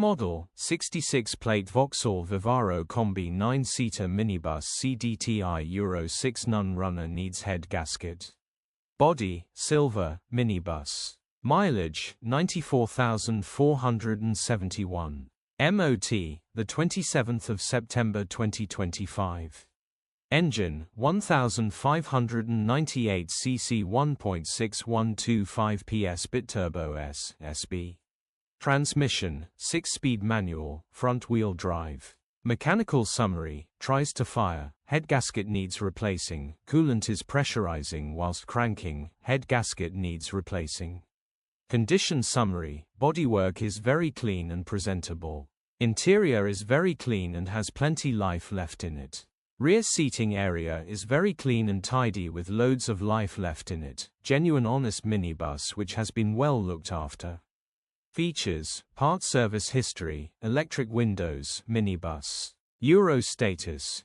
Model, 66 Plate Vauxhall Vivaro Combi 9-seater minibus Cdti Euro 6 non-runner needs head gasket. Body, silver, minibus. Mileage, 94,471. MOT, the 27th of September 2025. Engine, 1598 cc 1.6125 PS BITURBO S, SB. Transmission, 6-speed manual, front-wheel drive. Mechanical summary, tries to fire, head gasket needs replacing, coolant is pressurizing whilst cranking, head gasket needs replacing. Condition summary, bodywork is very clean and presentable. Interior is very clean and has plenty life left in it. Rear seating area is very clean and tidy with loads of life left in it. Genuine honest minibus which has been well looked after. Features, part service history, electric windows, minibus. Euro status.